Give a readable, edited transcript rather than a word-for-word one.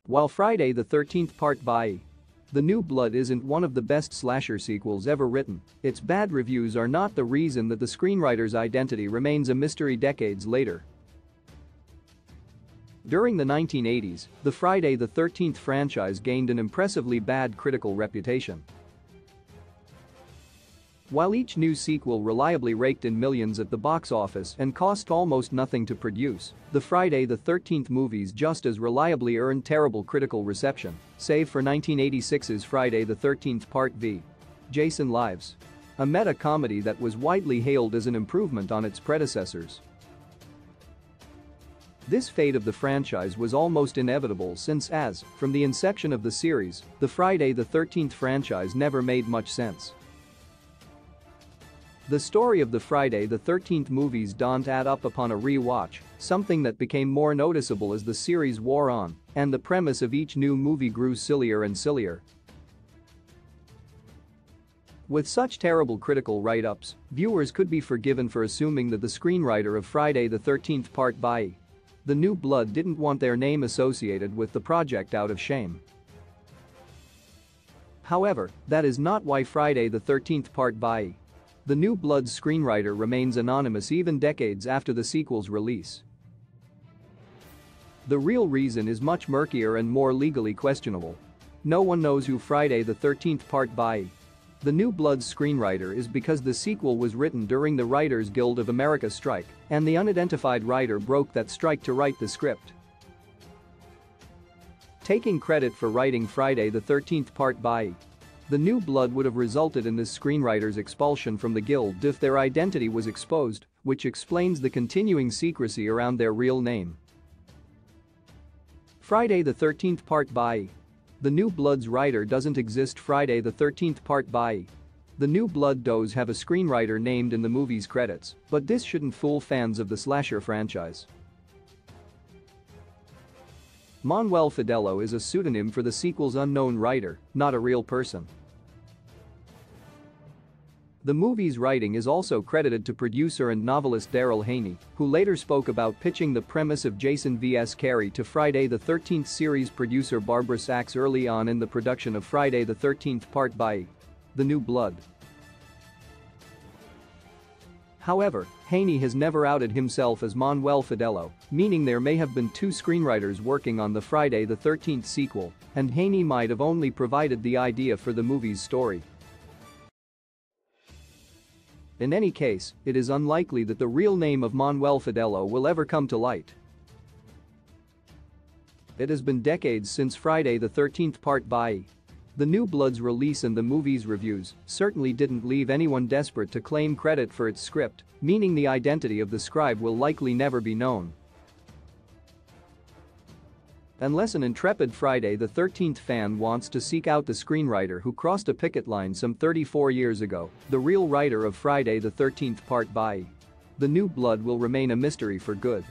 While Friday the 13th Part VII, The New Blood isn't one of the best slasher sequels ever written, its bad reviews are not the reason that the screenwriter's identity remains a mystery decades later. During the 1980s, the Friday the 13th franchise gained an impressively bad critical reputation. While each new sequel reliably raked in millions at the box office and cost almost nothing to produce, the Friday the 13th movies just as reliably earned terrible critical reception, save for 1986's Friday the 13th Part VII, Jason Lives, a meta-comedy that was widely hailed as an improvement on its predecessors. This fate of the franchise was almost inevitable since from the inception of the series, the Friday the 13th franchise never made much sense. The story of the Friday the 13th movies don't add up upon a re-watch, something that became more noticeable as the series wore on, and the premise of each new movie grew sillier and sillier. With such terrible critical write-ups, viewers could be forgiven for assuming that the screenwriter of Friday the 13th Part VII, The New Blood didn't want their name associated with the project out of shame. However, that is not why Friday the 13th Part VII, The New Blood's screenwriter remains anonymous even decades after the sequel's release. The real reason is much murkier and more legally questionable. No one knows who Friday the 13th Part VII, The New Blood's screenwriter is because the sequel was written during the Writers Guild of America strike, and the unidentified writer broke that strike to write the script. Taking credit for writing Friday the 13th Part VII, The New Blood would have resulted in this screenwriter's expulsion from the guild if their identity was exposed, which explains the continuing secrecy around their real name. Friday the 13th Part VII, The New Blood's writer doesn't exist. Friday the 13th Part VII, The New Blood does have a screenwriter named in the movie's credits, but this shouldn't fool fans of the slasher franchise. Manuel Fidello is a pseudonym for the sequel's unknown writer, not a real person. The movie's writing is also credited to producer and novelist Daryl Haney, who later spoke about pitching the premise of Jason vs. Carrie to Friday the 13th series producer Barbara Sachs early on in the production of Friday the 13th Part VII, The New Blood. However, Haney has never outed himself as Manuel Fidello, meaning there may have been two screenwriters working on the Friday the 13th sequel, and Haney might have only provided the idea for the movie's story. In any case, it is unlikely that the real name of Manuel Fidello will ever come to light. It has been decades since Friday the 13th Part VII, The New Blood's release, and the movie's reviews certainly didn't leave anyone desperate to claim credit for its script, meaning the identity of the scribe will likely never be known. Unless an intrepid Friday the 13th fan wants to seek out the screenwriter who crossed a picket line some 34 years ago, the real writer of Friday the 13th Part VII, The New Blood will remain a mystery for good.